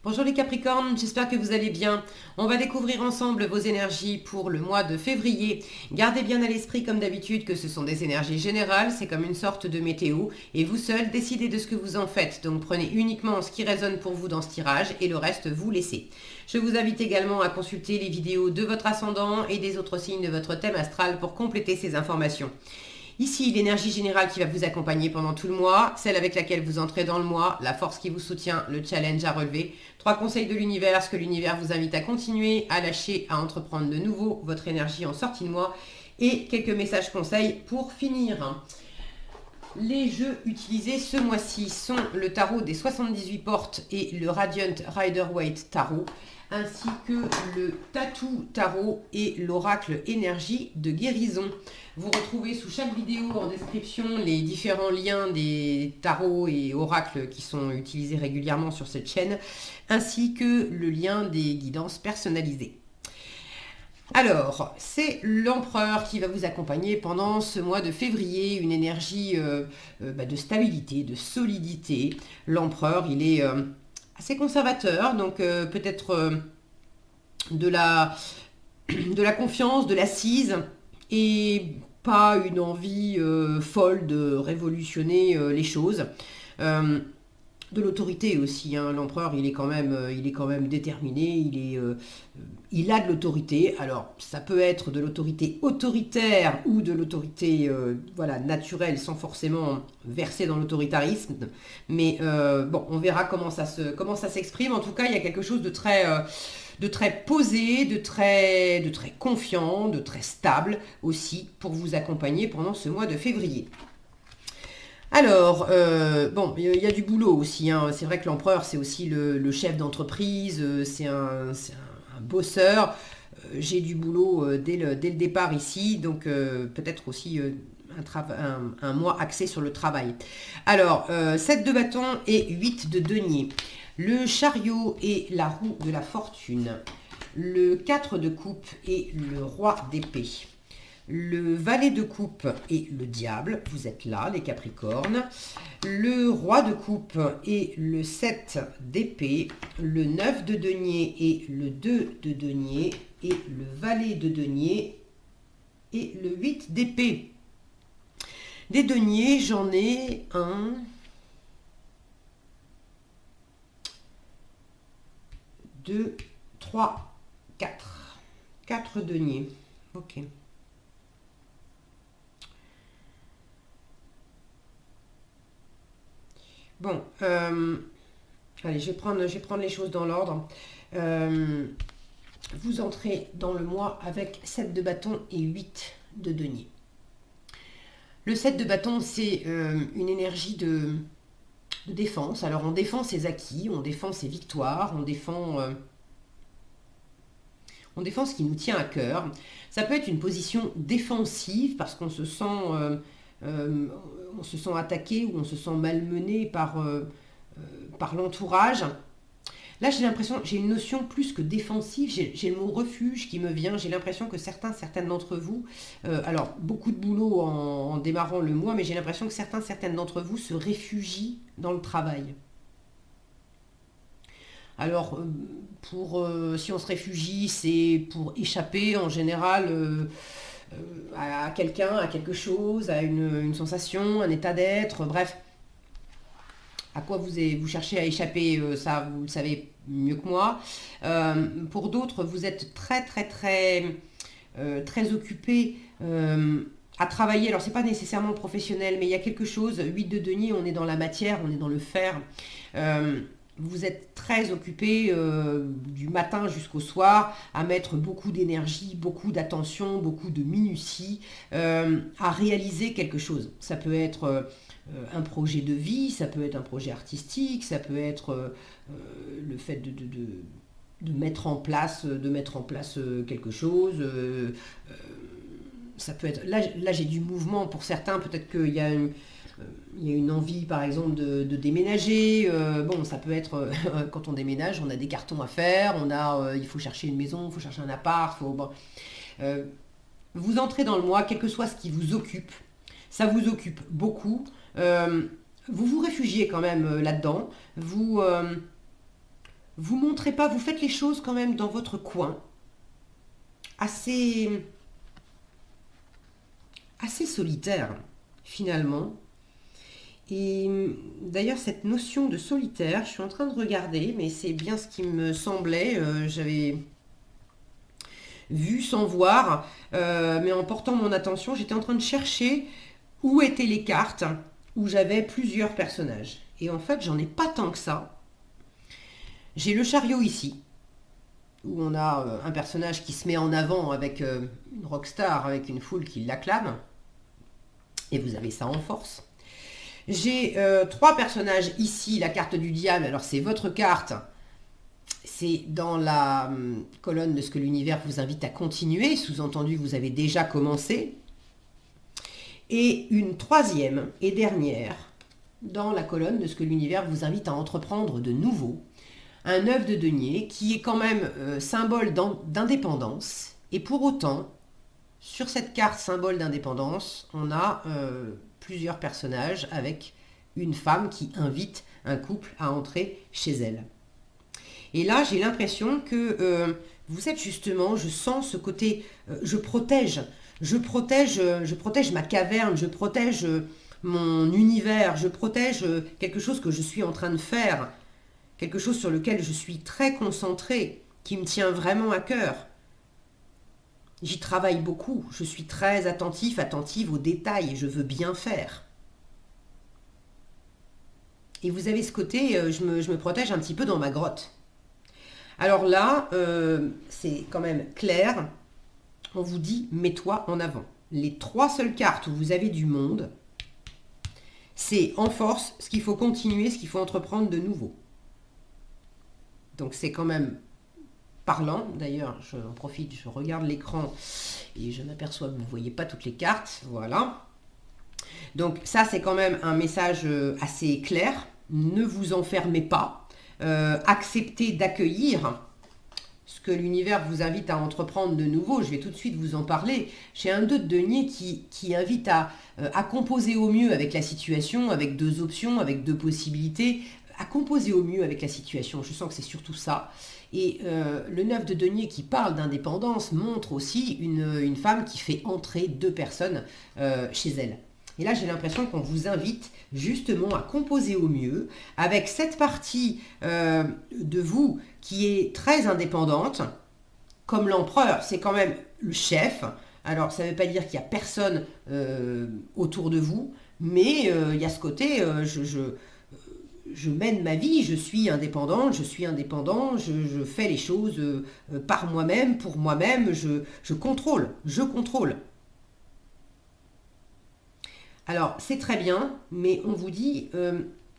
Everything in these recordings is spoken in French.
Bonjour les Capricornes, j'espère que vous allez bien. On va découvrir ensemble vos énergies pour le mois de février. Gardez bien à l'esprit comme d'habitude que ce sont des énergies générales, c'est comme une sorte de météo et vous seul décidez de ce que vous en faites. Donc prenez uniquement ce qui résonne pour vous dans ce tirage et le reste vous laissez. Je vous invite également à consulter les vidéos de votre ascendant et des autres signes de votre thème astral pour compléter ces informations. Ici, l'énergie générale qui va vous accompagner pendant tout le mois, celle avec laquelle vous entrez dans le mois, la force qui vous soutient, le challenge à relever, 3 conseils de l'univers, ce que l'univers vous invite à continuer, à lâcher, à entreprendre de nouveau votre énergie en sortie de mois, et quelques messages conseils pour finir. Les jeux utilisés ce mois-ci sont le tarot des 78 portes et le Radiant Rider-Waite Tarot, ainsi que le Tattoo Tarot et l'Oracle Énergie de guérison. Vous retrouvez sous chaque vidéo en description les différents liens des tarots et oracles qui sont utilisés régulièrement sur cette chaîne, ainsi que le lien des guidances personnalisées. Alors, c'est l'empereur qui va vous accompagner pendant ce mois de février, une énergie de stabilité, de solidité. L'empereur, il est assez conservateur, donc peut-être de la confiance, de l'assise, et pas une envie folle de révolutionner les choses. De l'autorité aussi, hein. L'empereur il est quand même déterminé, il a de l'autorité. Alors ça peut être de l'autorité autoritaire ou de l'autorité voilà, naturelle sans forcément verser dans l'autoritarisme, mais bon, on verra comment ça s'exprime. En tout cas, il y a quelque chose de très posé, de très confiant, de très stable aussi pour vous accompagner pendant ce mois de février. Alors, bon, il y a du boulot aussi, hein. C'est vrai que l'empereur, c'est aussi le chef d'entreprise, c'est un bosseur. J'ai du boulot dès le départ ici, donc peut-être aussi un mois axé sur le travail. Alors, 7 de bâton et 8 de denier. Le chariot et la roue de la fortune. Le 4 de coupe et le roi d'épée. Le valet de coupe et le diable, vous êtes là les Capricornes. Le roi de coupe et le 7 d'épée. Le 9 de denier et le 2 de denier. Et le valet de denier et le 8 d'épée. Des deniers, j'en ai 1, 2, 3, 4. 4 deniers. Ok. Bon, allez, je vais prendre les choses dans l'ordre. Vous entrez dans le mois avec 7 de bâton et 8 de denier. Le 7 de bâton, c'est une énergie de défense. Alors, on défend ses acquis, on défend ses victoires, on défend ce qui nous tient à cœur. Ça peut être une position défensive parce qu'on se sent... on se sent attaqué ou on se sent malmené par l'entourage. Là, j'ai une notion plus que défensive, j'ai le mot refuge qui me vient, j'ai l'impression que certaines d'entre vous, alors beaucoup de boulot en démarrant le mois, mais j'ai l'impression que certaines d'entre vous se réfugient dans le travail. Alors, si on se réfugie, c'est pour échapper en général à quelqu'un, à quelque chose, à une sensation, un état d'être, bref. À quoi vous cherchez à échapper, ça vous le savez mieux que moi. Pour d'autres, vous êtes très occupé à travailler. Alors c'est pas nécessairement professionnel, mais il y a quelque chose. 8 de denier, on est dans la matière, on est dans le fer. Vous êtes très occupé du matin jusqu'au soir à mettre beaucoup d'énergie, beaucoup d'attention, beaucoup de minutie à réaliser quelque chose. Ça peut être un projet de vie, ça peut être un projet artistique, ça peut être le fait de mettre en place quelque chose. Ça peut être là j'ai du mouvement pour certains, peut-être qu'il y a une envie par exemple de déménager. Bon, ça peut être quand on déménage, on a des cartons à faire, il faut chercher une maison, il faut chercher un appart, vous entrez dans le mois, quel que soit ce qui vous occupe, ça vous occupe beaucoup. Vous vous réfugiez quand même là-dedans. vous montrez pas, vous faites les choses quand même dans votre coin, assez, assez solitaire finalement. Et d'ailleurs, cette notion de solitaire, je suis en train de regarder, mais c'est bien ce qui me semblait. J'avais vu sans voir, mais en portant mon attention, j'étais en train de chercher où étaient les cartes où j'avais plusieurs personnages. Et en fait, j'en ai pas tant que ça. J'ai le chariot ici, où on a un personnage qui se met en avant avec une rockstar, avec une foule qui l'acclame. Et vous avez ça en force. J'ai 3 personnages ici, la carte du diable, alors c'est votre carte, c'est dans la colonne de ce que l'univers vous invite à continuer, sous-entendu vous avez déjà commencé, et une 3e et dernière dans la colonne de ce que l'univers vous invite à entreprendre de nouveau, un œuf de denier qui est quand même symbole d'indépendance, et pour autant, sur cette carte symbole d'indépendance, on a plusieurs personnages avec une femme qui invite un couple à entrer chez elle. Et là, j'ai l'impression que vous êtes justement, je sens ce côté, je protège ma caverne, je protège mon univers, je protège quelque chose que je suis en train de faire, quelque chose sur lequel je suis très concentrée, qui me tient vraiment à cœur. J'y travaille beaucoup, je suis très attentive aux détails, je veux bien faire. Et vous avez ce côté, je me protège un petit peu dans ma grotte. Alors là, c'est quand même clair, on vous dit, mets-toi en avant. Les 3 seules cartes où vous avez du monde, c'est en force, ce qu'il faut continuer, ce qu'il faut entreprendre de nouveau. Donc c'est quand même parlant. D'ailleurs, j'en profite, je regarde l'écran et je m'aperçois que vous ne voyez pas toutes les cartes. Voilà. Donc ça, c'est quand même un message assez clair. Ne vous enfermez pas. Acceptez d'accueillir ce que l'univers vous invite à entreprendre de nouveau. Je vais tout de suite vous en parler. J'ai un 2 de denier qui invite à composer au mieux avec la situation, avec 2 options, avec 2 possibilités, à composer au mieux avec la situation. Je sens que c'est surtout ça. Et le 9 de denier qui parle d'indépendance montre aussi une femme qui fait entrer 2 personnes chez elle. Et là, j'ai l'impression qu'on vous invite justement à composer au mieux avec cette partie de vous qui est très indépendante, comme l'empereur, c'est quand même le chef. Alors, ça ne veut pas dire qu'il n'y a personne autour de vous, mais il y a ce côté, je mène ma vie, je suis indépendant, je fais les choses par moi-même, pour moi-même, je contrôle. Alors, c'est très bien, mais on vous dit,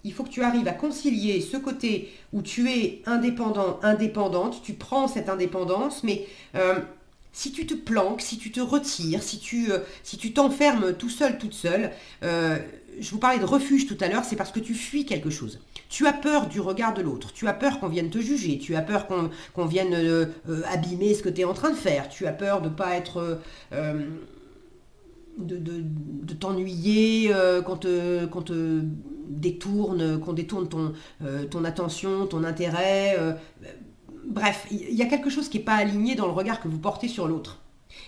il faut que tu arrives à concilier ce côté où tu es indépendant, indépendante, tu prends cette indépendance, mais si tu te planques, si tu te retires, si tu t'enfermes tout seul, toute seule, je vous parlais de refuge tout à l'heure, c'est parce que tu fuis quelque chose. Tu as peur du regard de l'autre, tu as peur qu'on vienne te juger, tu as peur qu'on vienne abîmer ce que tu es en train de faire, tu as peur de ne pas être... de t'ennuyer, qu'on te détourne, qu'on détourne ton attention, ton intérêt. Bref, il y a quelque chose qui n'est pas aligné dans le regard que vous portez sur l'autre.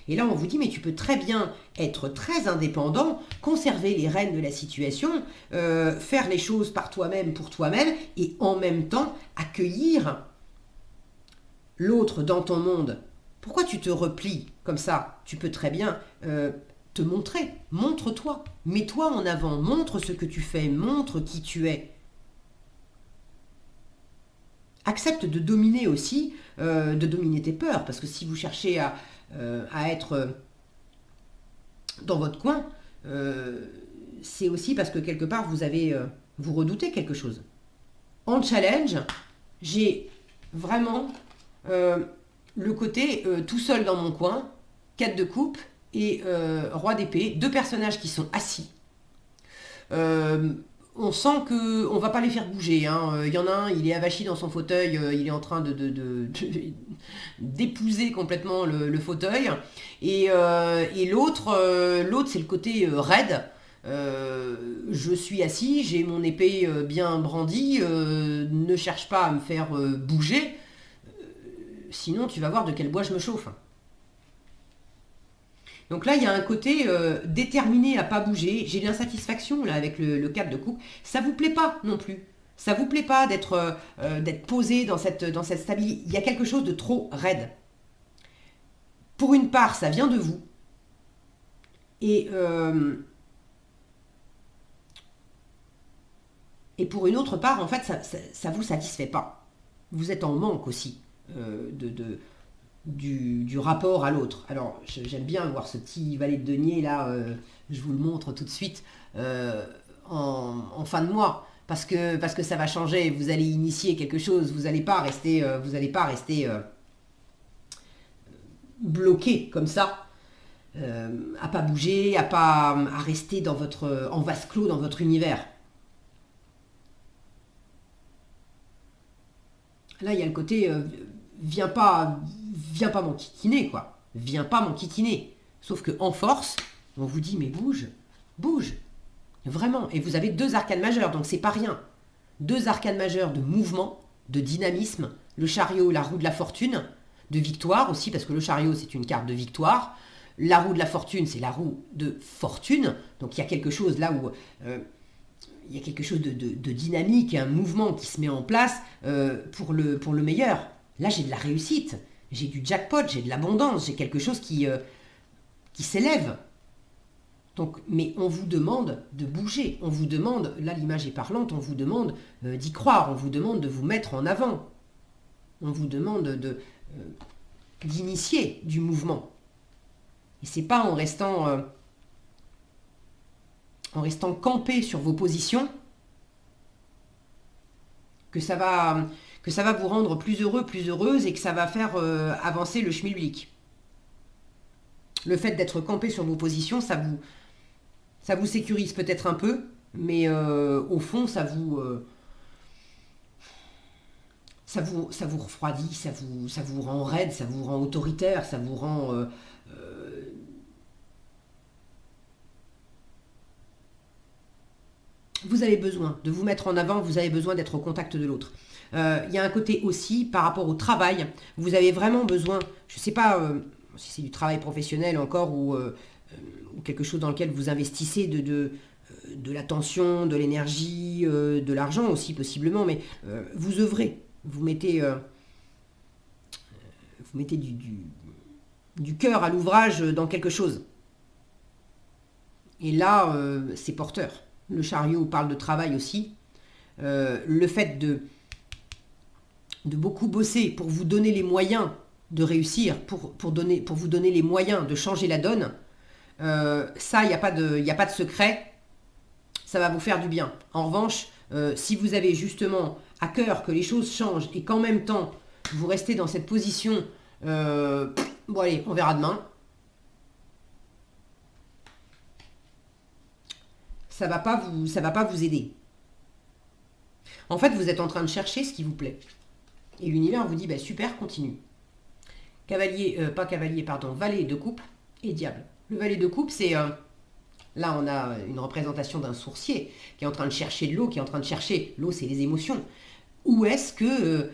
Et là, on vous dit, mais tu peux très bien être très indépendant, conserver les rênes de la situation, faire les choses par toi-même, pour toi-même, et en même temps accueillir l'autre dans ton monde. Pourquoi tu te replies comme ça? Tu peux très bien te montrer. Montre-toi. Mets-toi en avant. Montre ce que tu fais. Montre qui tu es. Accepte de dominer aussi, de dominer tes peurs, parce que si vous cherchez à être dans votre coin, c'est aussi parce que quelque part vous redoutez quelque chose. En challenge, j'ai vraiment le côté tout seul dans mon coin, 4 de coupe et roi d'épée, 2 personnages qui sont assis. On sent qu'on ne va pas les faire bouger. Hein. Il y en a un, il est avachi dans son fauteuil, il est en train d'épouser complètement le fauteuil. Et l'autre, c'est le côté raide. je suis assis, j'ai mon épée bien brandie, ne cherche pas à me faire bouger, sinon tu vas voir de quel bois je me chauffe. Donc là, il y a un côté déterminé à pas bouger. J'ai de l'insatisfaction là avec le 4 de coupe. Ça vous plaît pas non plus. Ça vous plaît pas d'être posé dans cette stabilité. Il y a quelque chose de trop raide. Pour une part, ça vient de vous. Et pour une autre part, en fait, ça vous satisfait pas. Vous êtes en manque aussi du rapport à l'autre. Alors, j'aime bien voir ce petit valet de denier là, je vous le montre tout de suite, en fin de mois. Parce que ça va changer, vous allez initier quelque chose, vous n'allez pas rester, bloqué comme ça, à pas bouger, à rester en vase clos dans votre univers. Là, il y a le côté viens pas m'enquiquiner, quoi. Viens pas m'enquiquiner. Sauf que en force, on vous dit mais bouge, bouge. Vraiment. Et vous avez 2 arcanes majeures, donc c'est pas rien. 2 arcanes majeures de mouvement, de dynamisme, le chariot, la roue de la fortune, de victoire aussi, parce que le chariot c'est une carte de victoire. La roue de la fortune, c'est la roue de fortune. Donc il y a quelque chose là où il y a quelque chose de dynamique, un mouvement qui se met en place pour le meilleur. Là, j'ai de la réussite, j'ai du jackpot, j'ai de l'abondance, j'ai quelque chose qui s'élève. Donc, mais on vous demande de bouger, on vous demande, là l'image est parlante, on vous demande d'y croire, on vous demande de vous mettre en avant, on vous demande d'initier du mouvement. Et c'est pas en restant campé sur vos positions que ça va vous rendre plus heureux, plus heureuse et que ça va faire avancer le schmilblick. Le fait d'être campé sur vos positions, ça vous sécurise peut-être un peu, mais au fond, ça vous refroidit, ça vous rend raide, ça vous rend autoritaire, ça vous rend vous avez besoin de vous mettre en avant, vous avez besoin d'être au contact de l'autre. Il y a un côté aussi par rapport au travail, vous avez vraiment besoin, je ne sais pas si c'est du travail professionnel encore ou quelque chose dans lequel vous investissez de l'attention, de l'énergie, de l'argent aussi possiblement, mais vous œuvrez, vous mettez du cœur à l'ouvrage dans quelque chose. Et là, c'est porteur. Le chariot parle de travail aussi. Le fait de beaucoup bosser pour vous donner les moyens de réussir, pour vous donner les moyens de changer la donne, ça, il n'y a pas de secret. Ça va vous faire du bien. En revanche, si vous avez justement à cœur que les choses changent et qu'en même temps, vous restez dans cette position, bon allez, on verra demain. Ça va pas vous aider. En fait, vous êtes en train de chercher ce qui vous plaît. Et l'univers vous dit, bah, super, continue. Valet de coupe et diable. Le valet de coupe, c'est... là, on a une représentation d'un sourcier qui est en train de chercher de l'eau, qui est en train de chercher... L'eau, c'est les émotions. Où est-ce que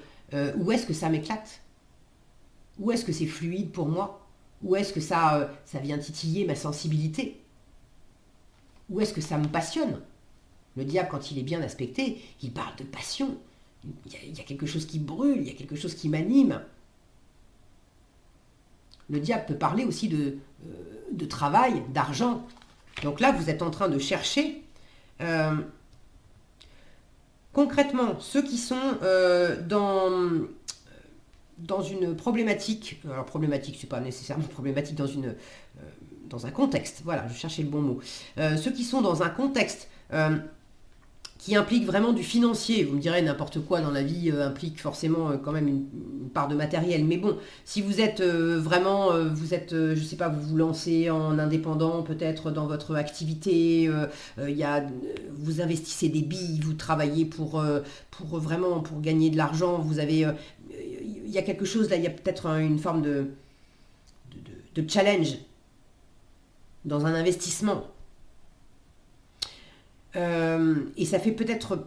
ça m'éclate? Où est-ce que c'est fluide pour moi? Où est-ce que ça vient titiller ma sensibilité? Où est-ce que ça me passionne? Le diable, quand il est bien aspecté, il parle de passion. Il y a quelque chose qui brûle, il y a quelque chose qui m'anime. Le diable peut parler aussi de travail, d'argent. Donc là, vous êtes en train de chercher. Concrètement, ceux qui sont dans une problématique, alors problématique, c'est pas nécessairement problématique dans un contexte, voilà, je cherchais le bon mot. Ceux qui sont dans un contexte qui implique vraiment du financier, vous me direz n'importe quoi dans la vie implique forcément quand même une part de matériel, mais bon, si vous êtes je sais pas, vous vous lancez en indépendant peut-être dans votre activité, vous investissez des billes, vous travaillez pour gagner de l'argent, vous avez, il y a quelque chose là, il y a peut-être une forme de challenge dans un investissement. Et ça fait peut-être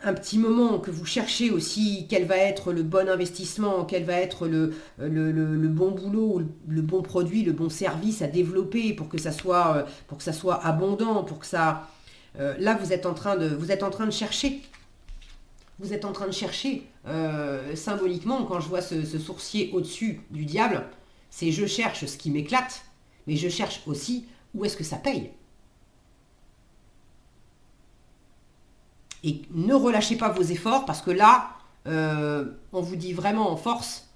un petit moment que vous cherchez aussi quel va être le bon investissement, quel va être le bon boulot, le bon produit, le bon service à développer pour que ça soit abondant, pour que ça... là, vous êtes en train de chercher. Vous êtes en train de chercher. Symboliquement, quand je vois ce sourcier au-dessus du diable, c'est je cherche ce qui m'éclate, mais je cherche aussi où est-ce que ça paye. Et ne relâchez pas vos efforts parce que là, on vous dit vraiment en force,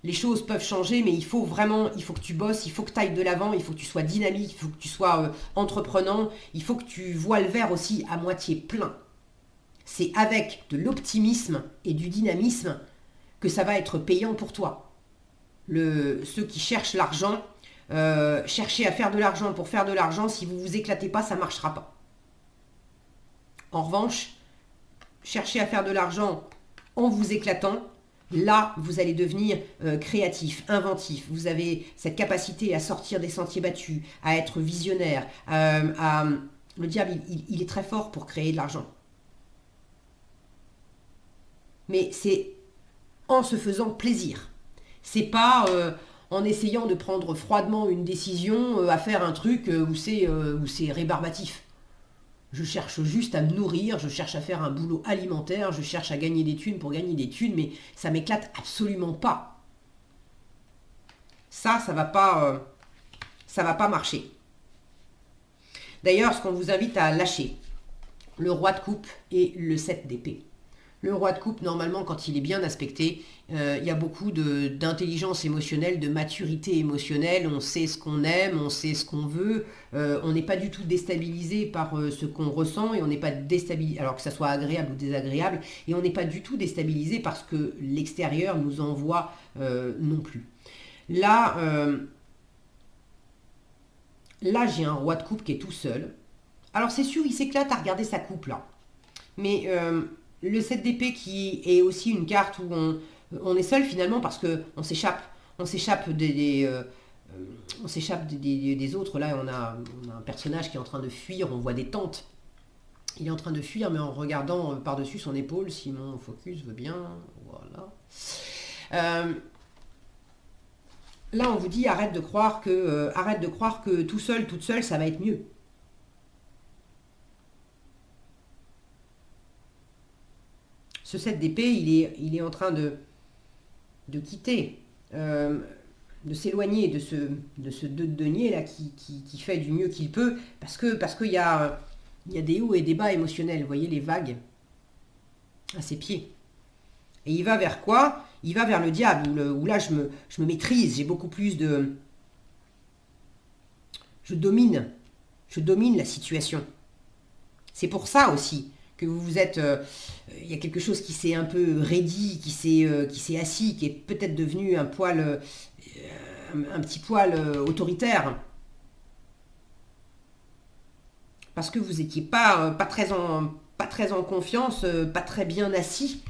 les choses peuvent changer, mais il faut que tu bosses, il faut que tu ailles de l'avant, il faut que tu sois dynamique, il faut que tu sois entreprenant, il faut que tu vois le verre aussi à moitié plein. C'est avec de l'optimisme et du dynamisme que ça va être payant pour toi. Ceux qui cherchent l'argent, cherchez à faire de l'argent pour faire de l'argent, si vous ne vous éclatez pas, ça ne marchera pas. En revanche, cherchez à faire de l'argent en vous éclatant, là, vous allez devenir créatif, inventif. Vous avez cette capacité à sortir des sentiers battus, à être visionnaire. Le diable, il est très fort pour créer de l'argent. Mais c'est en se faisant plaisir. C'est pas en essayant de prendre froidement une décision à faire un truc où c'est rébarbatif. Je cherche juste à me nourrir, je cherche à faire un boulot alimentaire, je cherche à gagner des thunes pour gagner des thunes, mais ça m'éclate absolument pas. Ça va pas marcher. D'ailleurs, ce qu'on vous invite à lâcher, le roi de coupe et le 7 d'épée. Le roi de coupe, normalement, quand il est bien aspecté, il y a beaucoup d'intelligence émotionnelle, de maturité émotionnelle. On sait ce qu'on aime, on sait ce qu'on veut. On n'est pas du tout déstabilisé par ce qu'on ressent et on n'est pas déstabilisé, alors que ça soit agréable ou désagréable, et on n'est pas du tout déstabilisé parce que l'extérieur nous envoie non plus. Là, j'ai un roi de coupe qui est tout seul. Alors c'est sûr, il s'éclate à regarder sa coupe là. Mais le 7 d'épée qui est aussi une carte où on est seul finalement parce qu'on s'échappe. On s'échappe des autres. Là, on a un personnage qui est en train de fuir. On voit des tentes. Il est en train de fuir, mais en regardant par-dessus son épaule, si mon focus veut bien. Voilà. Là, on vous dit arrête de croire que tout seul, toute seule, ça va être mieux. Ce 7 d'épée, il est en train de quitter, de s'éloigner de ce 2 de denier là qui fait du mieux qu'il peut, parce qu'il y a des hauts et des bas émotionnels. Vous voyez les vagues à ses pieds. Et il va vers quoi? Il va vers le diable, où là je me maîtrise, j'ai beaucoup plus de... Je domine la situation. C'est pour ça aussi que vous êtes... il y a quelque chose qui s'est un peu raidi, qui s'est assis, qui est peut-être devenu un petit poil autoritaire. Parce que vous n'étiez pas très en confiance, pas très bien assis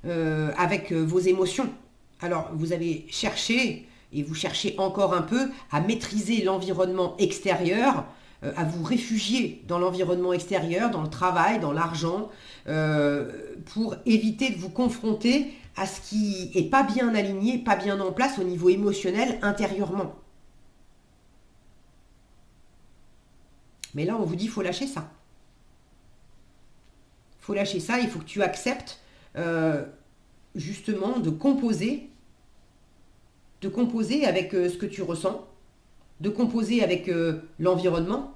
avec vos émotions. Alors vous avez cherché, et vous cherchez encore un peu, à maîtriser l'environnement extérieur, à vous réfugier dans l'environnement extérieur, dans le travail, dans l'argent, pour éviter de vous confronter à ce qui n'est pas bien aligné, pas bien en place au niveau émotionnel intérieurement. Mais là, on vous dit, il faut lâcher ça. Il faut lâcher ça, il faut que tu acceptes justement de composer avec ce que tu ressens, de composer avec l'environnement,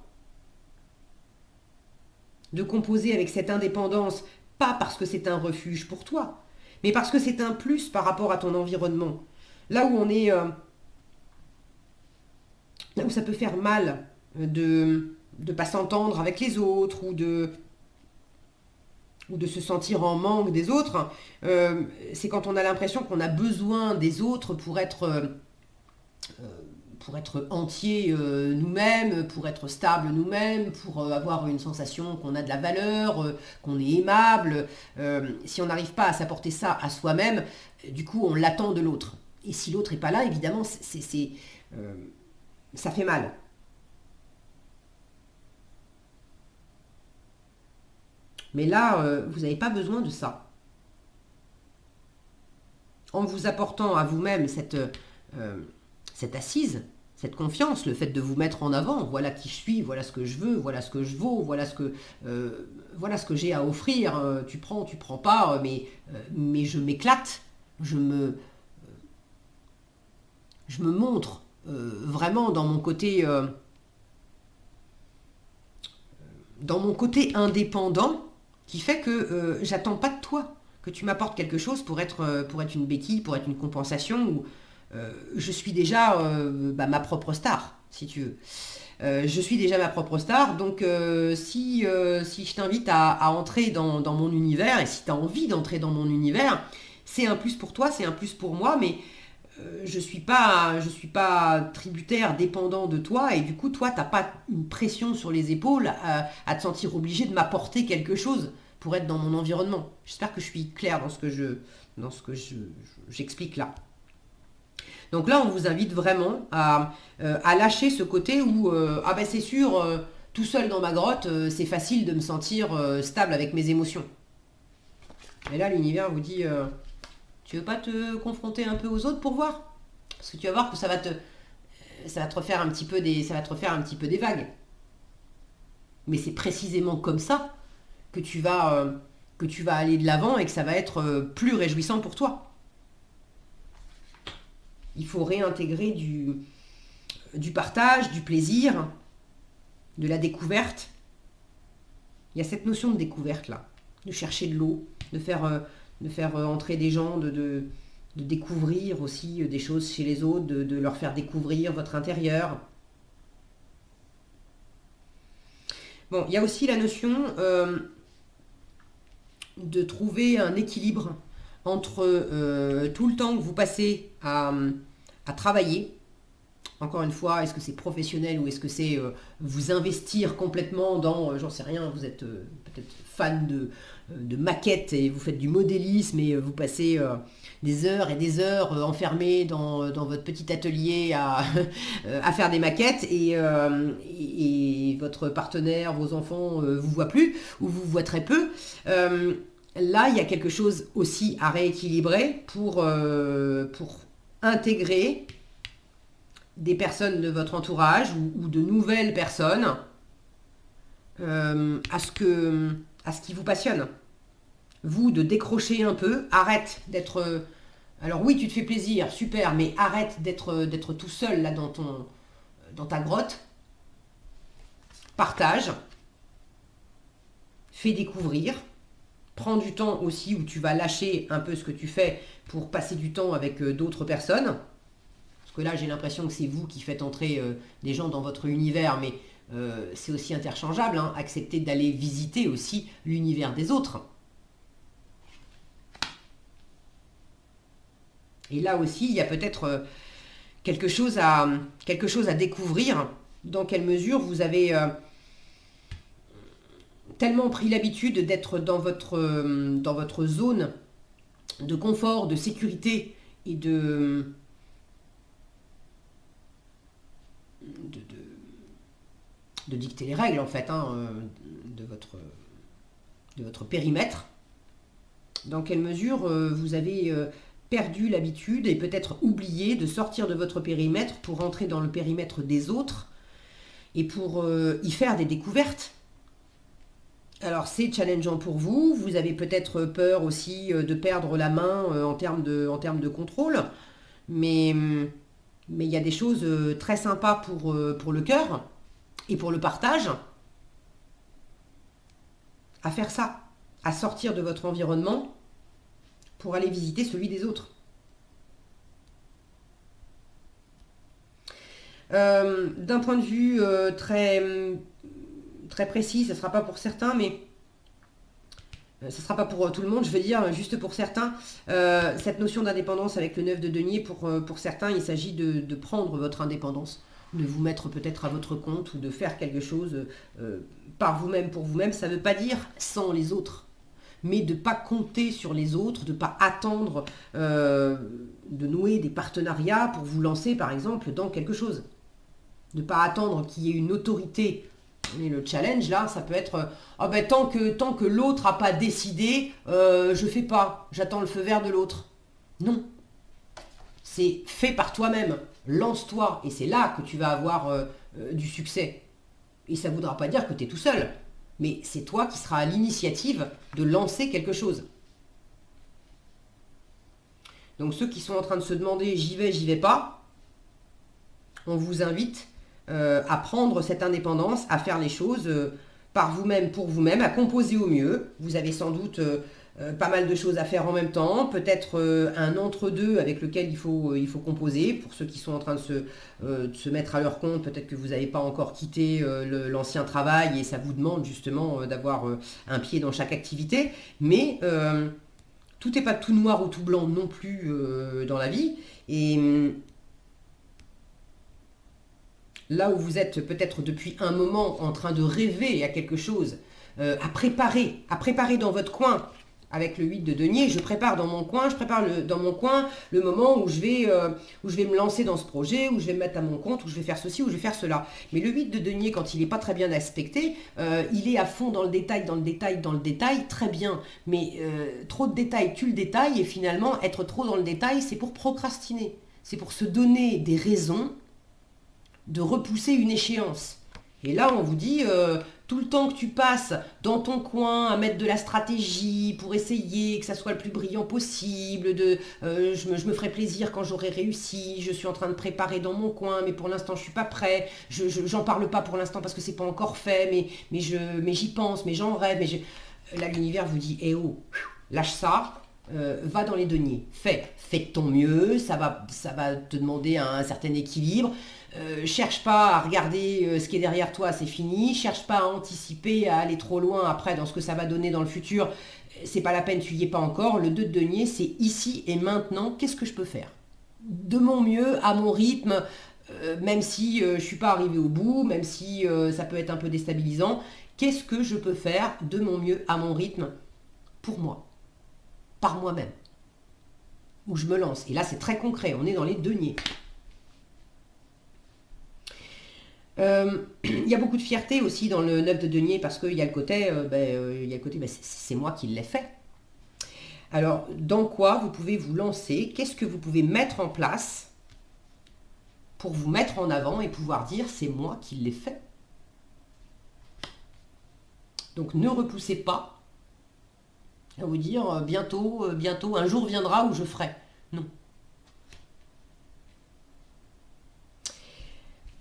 de composer avec cette indépendance, pas parce que c'est un refuge pour toi, mais parce que c'est un plus par rapport à ton environnement. Là où on est... là où ça peut faire mal de ne pas s'entendre avec les autres ou de se sentir en manque des autres, c'est quand on a l'impression qu'on a besoin des autres pour être entier nous-mêmes, pour être stable nous-mêmes, pour avoir une sensation qu'on a de la valeur, qu'on est aimable. Si on n'arrive pas à s'apporter ça à soi-même, du coup on l'attend de l'autre. Et si l'autre n'est pas là, évidemment, ça fait mal. Mais là, vous n'avez pas besoin de ça. En vous apportant à vous-même cette assise, cette confiance, le fait de vous mettre en avant, voilà qui je suis, voilà ce que je veux, voilà ce que je vaux, voilà ce que j'ai à offrir, tu prends pas, mais je m'éclate, je me montre vraiment dans mon côté indépendant, qui fait que j'attends pas de toi que tu m'apportes quelque chose pour être une béquille, pour être une compensation, ou je suis déjà ma propre star, si tu veux. Je suis déjà ma propre star, donc si je t'invite à entrer dans mon univers, et si tu as envie d'entrer dans mon univers, c'est un plus pour toi, c'est un plus pour moi, mais je suis pas tributaire, dépendant de toi, et du coup, toi, t'as pas une pression sur les épaules à te sentir obligé de m'apporter quelque chose pour être dans mon environnement. J'espère que je suis claire dans ce que j'explique là. Donc là, on vous invite vraiment à lâcher ce côté où, ah ben c'est sûr, tout seul dans ma grotte, c'est facile de me sentir stable avec mes émotions. Et là, l'univers vous dit, tu veux pas te confronter un peu aux autres pour voir? Parce que tu vas voir que ça va te refaire un petit peu des vagues. Mais c'est précisément comme ça que tu vas aller de l'avant et que ça va être plus réjouissant pour toi. Il faut réintégrer du partage, du plaisir, de la découverte. Il y a cette notion de découverte là, de chercher de l'eau, de faire entrer des gens, de découvrir aussi des choses chez les autres, de leur faire découvrir votre intérieur. Bon, il y a aussi la notion de trouver un équilibre entre tout le temps que vous passez à travailler. Encore une fois, est-ce que c'est professionnel ou est-ce que c'est vous investir complètement dans, j'en sais rien, vous êtes peut-être fan de maquettes et vous faites du modélisme et vous passez des heures et des heures enfermés dans votre petit atelier à faire des maquettes et votre partenaire, vos enfants vous voient plus ou vous voient très peu. Là, il y a quelque chose aussi à rééquilibrer pour intégrer des personnes de votre entourage ou de nouvelles personnes à ce qui vous passionne. Vous, de décrocher un peu, arrête d'être... alors oui, tu te fais plaisir, super, mais arrête d'être tout seul là dans ta grotte. Partage. Fais découvrir. Prends du temps aussi où tu vas lâcher un peu ce que tu fais pour passer du temps avec d'autres personnes. Parce que là, j'ai l'impression que c'est vous qui faites entrer des gens dans votre univers, mais c'est aussi interchangeable. Hein. Acceptez d'aller visiter aussi l'univers des autres. Et là aussi, il y a peut-être quelque chose à découvrir. Dans quelle mesure vous avez tellement pris l'habitude d'être dans votre zone de confort, de sécurité et de dicter les règles en fait de votre périmètre. Dans quelle mesure vous avez perdu l'habitude et peut-être oublié de sortir de votre périmètre pour entrer dans le périmètre des autres et pour y faire des découvertes. Alors c'est challengeant pour vous, vous avez peut-être peur aussi de perdre la main en termes de contrôle, mais il y a des choses très sympas pour le cœur et pour le partage, à faire ça, à sortir de votre environnement pour aller visiter celui des autres. D'un point de vue très précis, ça ne sera pas pour certains, mais ce ne sera pas pour tout le monde, je veux dire, juste pour certains. Cette notion d'indépendance avec le 9 de denier, pour certains, il s'agit de prendre votre indépendance, de vous mettre peut-être à votre compte ou de faire quelque chose par vous-même, pour vous-même. Ça ne veut pas dire sans les autres, mais de ne pas compter sur les autres, de ne pas attendre de nouer des partenariats pour vous lancer, par exemple, dans quelque chose. De ne pas attendre qu'il y ait une autorité Et le challenge, là, ça peut être ah ben, tant que l'autre n'a pas décidé, je fais pas, j'attends le feu vert de l'autre. Non, c'est fait par toi-même, lance-toi, et c'est là que tu vas avoir du succès. Et ça ne voudra pas dire que tu es tout seul, mais c'est toi qui seras à l'initiative de lancer quelque chose. Donc ceux qui sont en train de se demander j'y vais pas, on vous invite à prendre cette indépendance, à faire les choses par vous-même, pour vous-même, à composer au mieux. Vous avez sans doute pas mal de choses à faire en même temps, peut-être un entre-deux avec lequel il faut composer. Pour ceux qui sont en train de se mettre à leur compte, peut-être que vous n'avez pas encore quitté l'ancien travail et ça vous demande justement d'avoir un pied dans chaque activité. Mais tout n'est pas tout noir ou tout blanc non plus dans la vie. Et là où vous êtes peut-être depuis un moment en train de rêver à quelque chose, à préparer dans votre coin. Avec le 8 de denier, je prépare dans mon coin, dans mon coin le moment où je vais me lancer dans ce projet, où je vais me mettre à mon compte, où je vais faire ceci, où je vais faire cela. Mais le 8 de denier, quand il n'est pas très bien aspecté, il est à fond dans le détail, très bien. Mais trop de détails tue le détail, et finalement, être trop dans le détail, c'est pour procrastiner. C'est pour se donner des raisons de repousser une échéance. Et là, on vous dit, tout le temps que tu passes dans ton coin à mettre de la stratégie pour essayer que ça soit le plus brillant possible, je me ferai plaisir quand j'aurai réussi, je suis en train de préparer dans mon coin, mais pour l'instant je suis pas prêt, j'en parle pas pour l'instant parce que c'est pas encore fait, mais j'y pense, mais j'en rêve, là l'univers vous dit, eh oh, lâche ça. Va dans les deniers, fais de ton mieux, ça va te demander un certain équilibre. Cherche pas à regarder ce qui est derrière toi, c'est fini. Cherche pas à anticiper, à aller trop loin après dans ce que ça va donner dans le futur. C'est pas la peine, tu y es pas encore. Le 2 de denier, c'est ici et maintenant. Qu'est-ce que je peux faire de mon mieux, à mon rythme, même si je suis pas arrivé au bout, même si ça peut être un peu déstabilisant. Qu'est-ce que je peux faire de mon mieux, à mon rythme, pour moi, par moi-même, où je me lance. Et là, c'est très concret. On est dans les deniers. Il y a beaucoup de fierté aussi dans le 9 de denier parce qu'il y a le côté, c'est moi qui l'ai fait. Alors, dans quoi vous pouvez vous lancer? Qu'est-ce que vous pouvez mettre en place pour vous mettre en avant et pouvoir dire c'est moi qui l'ai fait? Donc, ne repoussez pas à vous dire bientôt, un jour viendra où je ferai. Non.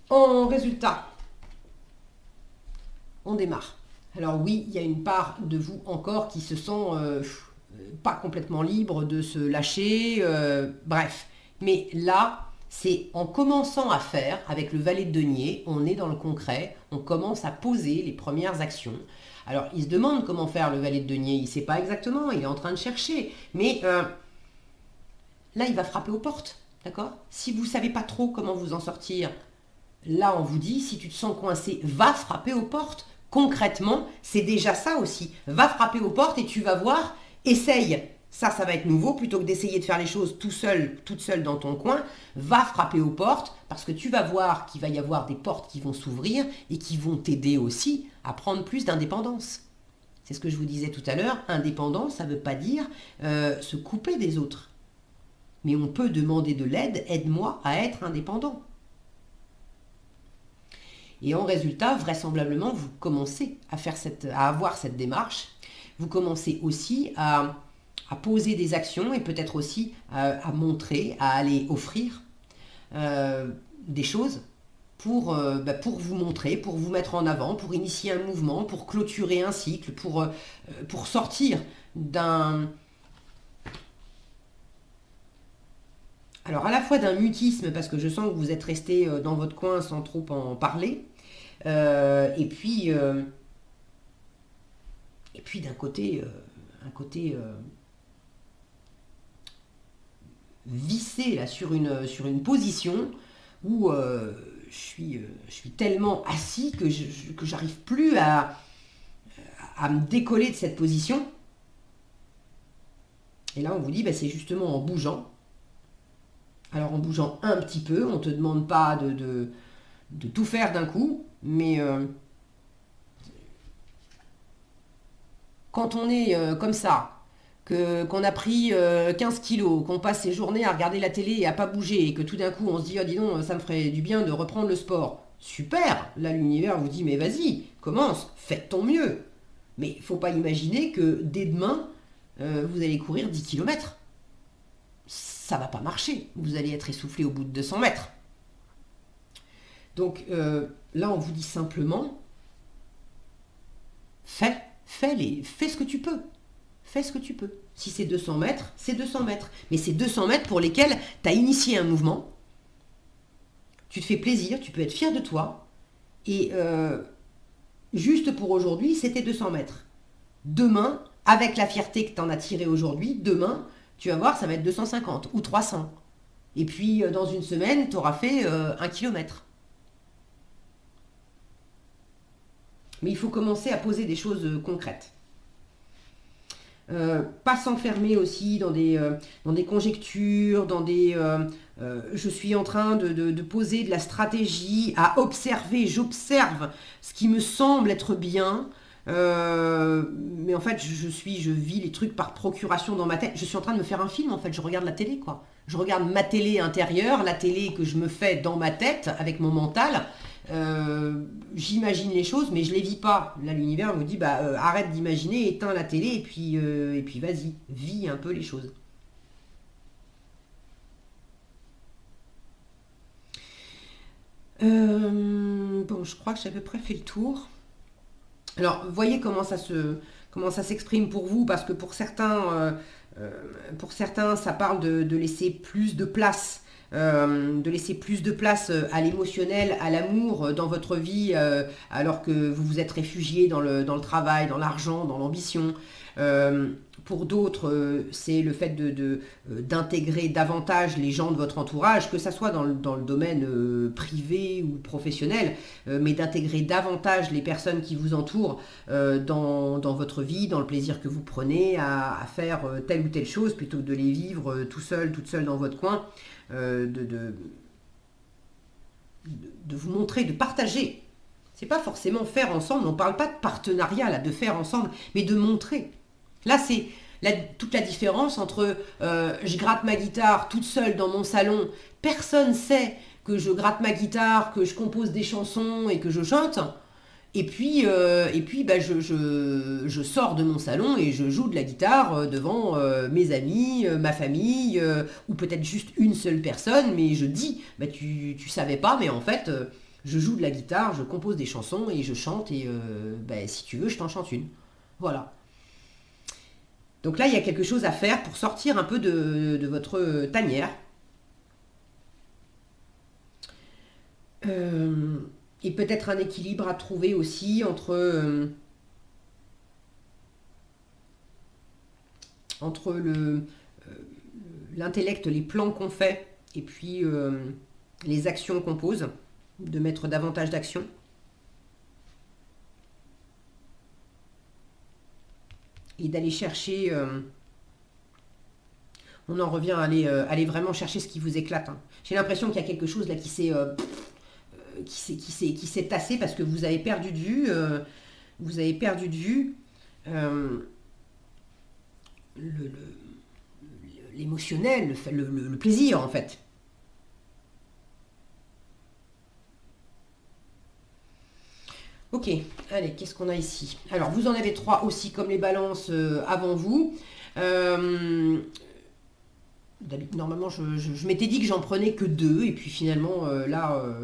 En résultat, on démarre. Alors oui, il y a une part de vous encore qui se sent pas complètement libre de se lâcher, bref. Mais là, c'est en commençant à faire, avec le valet de denier, on est dans le concret, on commence à poser les premières actions. Alors, il se demande comment faire le valet de denier, il ne sait pas exactement, il est en train de chercher. Mais là, il va frapper aux portes, d'accord? Si vous ne savez pas trop comment vous en sortir, là, on vous dit, si tu te sens coincé, va frapper aux portes. Concrètement, c'est déjà ça aussi. Va frapper aux portes et tu vas voir, essaye. Ça va être nouveau. Plutôt que d'essayer de faire les choses tout seul, toute seule dans ton coin, va frapper aux portes parce que tu vas voir qu'il va y avoir des portes qui vont s'ouvrir et qui vont t'aider aussi à prendre plus d'indépendance. C'est ce que je vous disais tout à l'heure. Indépendance, ça ne veut pas dire se couper des autres. Mais on peut demander de l'aide. Aide-moi à être indépendant. Et en résultat, vraisemblablement, vous commencez à avoir cette démarche. Vous commencez aussi à poser des actions et peut-être aussi à montrer, à aller offrir des choses pour vous montrer, pour vous mettre en avant, pour initier un mouvement, pour clôturer un cycle, pour sortir d'un... Alors à la fois d'un mutisme, parce que je sens que vous êtes resté dans votre coin sans trop en parler, et puis d'un côté, un côté vissé là, sur une position où je suis tellement assis que j'arrive plus à me décoller de cette position. Et là on vous dit, c'est justement en bougeant. Alors en bougeant un petit peu, on ne te demande pas de tout faire d'un coup, mais quand on est comme ça, qu'on a pris 15 kilos, qu'on passe ses journées à regarder la télé et à pas bouger, et que tout d'un coup on se dit, ah dis donc, ça me ferait du bien de reprendre le sport. Super. Là, l'univers vous dit, mais vas-y, commence, fais de ton mieux. Mais il ne faut pas imaginer que dès demain, vous allez courir 10 kilomètres. Ça va pas marcher. Vous allez être essoufflé au bout de 200 mètres. Donc là, on vous dit simplement, fais ce que tu peux. Fais ce que tu peux. Si c'est 200 mètres, c'est 200 mètres. Mais c'est 200 mètres pour lesquels tu as initié un mouvement. Tu te fais plaisir, tu peux être fier de toi. Et juste pour aujourd'hui, c'était 200 mètres. Demain, avec la fierté que tu en as tirée aujourd'hui, demain, tu vas voir, ça va être 250 ou 300. Et puis, dans une semaine, tu auras fait 1 kilomètre. Mais il faut commencer à poser des choses concrètes. Pas s'enfermer aussi dans des conjectures, dans des... je suis en train de poser de la stratégie, à observer, j'observe ce qui me semble être bien, mais en fait je vis les trucs par procuration dans ma tête. Je suis en train de me faire un film en fait, je regarde la télé quoi. Je regarde ma télé intérieure, la télé que je me fais dans ma tête avec mon mental. J'imagine les choses mais je les vis pas. Là l'univers me dit arrête d'imaginer, éteins la télé et puis vas-y, vis un peu les choses. Bon, je crois que j'ai à peu près fait le tour. Alors, voyez comment ça s'exprime pour vous, parce que pour certains, ça parle de laisser plus de place, à l'émotionnel, à l'amour dans votre vie, alors que vous vous êtes réfugié dans le travail, dans l'argent, dans l'ambition. Pour d'autres, c'est le fait d'intégrer davantage les gens de votre entourage, que ça soit dans le domaine privé ou professionnel, mais d'intégrer davantage les personnes qui vous entourent dans votre vie, dans le plaisir que vous prenez à faire telle ou telle chose, plutôt que de les vivre tout seul, toute seule dans votre coin, de vous montrer, de partager. C'est pas forcément faire ensemble, on ne parle pas de partenariat, là, de faire ensemble, mais de montrer. Là, c'est toute la différence entre je gratte ma guitare toute seule dans mon salon, personne sait que je gratte ma guitare, que je compose des chansons et que je chante, et puis je sors de mon salon et je joue de la guitare devant mes amis, ma famille, ou peut-être juste une seule personne, mais je dis, tu savais pas, mais en fait, je joue de la guitare, je compose des chansons et je chante, et si tu veux, je t'en chante une. Voilà. Donc là, il y a quelque chose à faire pour sortir un peu de votre tanière. Et peut-être un équilibre à trouver aussi entre l'intellect, les plans qu'on fait, et puis les actions qu'on pose, de mettre davantage d'actions. Et d'aller chercher, on en revient à aller vraiment chercher ce qui vous éclate. Hein. J'ai l'impression qu'il y a quelque chose là qui s'est tassé parce que vous avez perdu de vue, l'émotionnel, le plaisir en fait. Ok, allez, qu'est-ce qu'on a ici? Alors, vous en avez 3 aussi, comme les balances avant vous. Normalement, je m'étais dit que j'en prenais que 2, et puis finalement,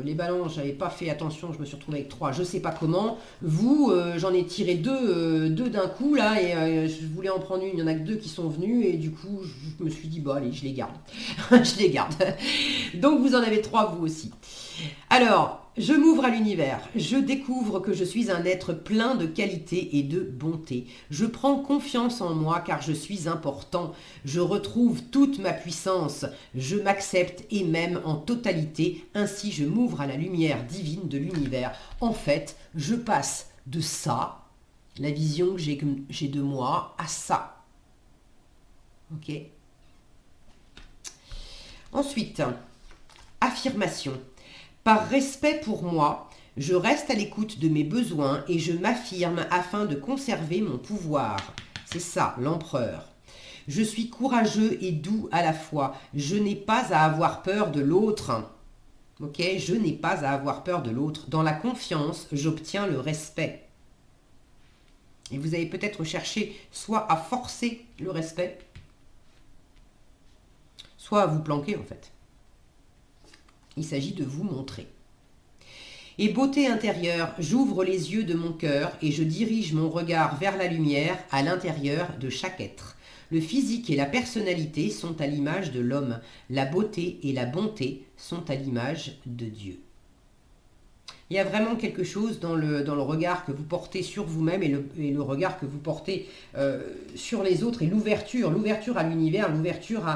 les balances, j'avais pas fait attention, je me suis retrouvée avec 3, je sais pas comment. Vous, j'en ai tiré 2 d'un coup, là, et je voulais en prendre une, il y en a que 2 qui sont venus, et du coup, je me suis dit, bon, allez, je les garde. Je les garde. Donc, vous en avez 3, vous aussi. Alors, je m'ouvre à l'univers, je découvre que je suis un être plein de qualité et de bonté. Je prends confiance en moi car je suis important. Je retrouve toute ma puissance. Je m'accepte et m'aime en totalité. Ainsi, je m'ouvre à la lumière divine de l'univers. En fait, je passe de ça, la vision que j'ai de moi, à ça. Ok ? Ensuite, affirmation. Par respect pour moi, je reste à l'écoute de mes besoins et je m'affirme afin de conserver mon pouvoir. C'est ça, l'empereur. Je suis courageux et doux à la fois. Je n'ai pas à avoir peur de l'autre. Ok, je n'ai pas à avoir peur de l'autre. Dans la confiance, j'obtiens le respect. Et vous avez peut-être cherché soit à forcer le respect, soit à vous planquer en fait. Il s'agit de vous montrer. Et beauté intérieure, j'ouvre les yeux de mon cœur et je dirige mon regard vers la lumière à l'intérieur de chaque être. Le physique et la personnalité sont à l'image de l'homme. La beauté et la bonté sont à l'image de Dieu. Il y a vraiment quelque chose dans le regard que vous portez sur vous-même et le regard que vous portez sur les autres et l'ouverture à l'univers, l'ouverture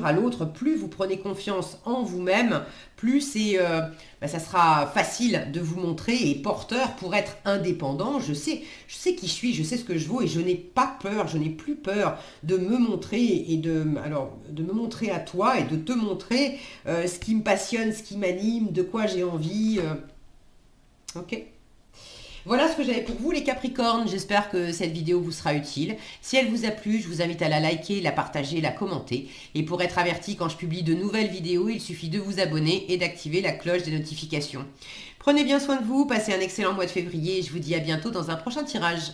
à l'autre. Plus vous prenez confiance en vous-même, plus ça sera facile de vous montrer et porteur pour être indépendant. Je sais qui je suis, je sais ce que je vaux et je n'ai pas peur, je n'ai plus peur de me montrer et de me montrer à toi et de te montrer ce qui me passionne, ce qui m'anime, de quoi j'ai envie. Ok. Voilà ce que j'avais pour vous les Capricornes, j'espère que cette vidéo vous sera utile. Si elle vous a plu, je vous invite à la liker, la partager, la commenter. Et pour être averti quand je publie de nouvelles vidéos, il suffit de vous abonner et d'activer la cloche des notifications. Prenez bien soin de vous, passez un excellent mois de février et je vous dis à bientôt dans un prochain tirage.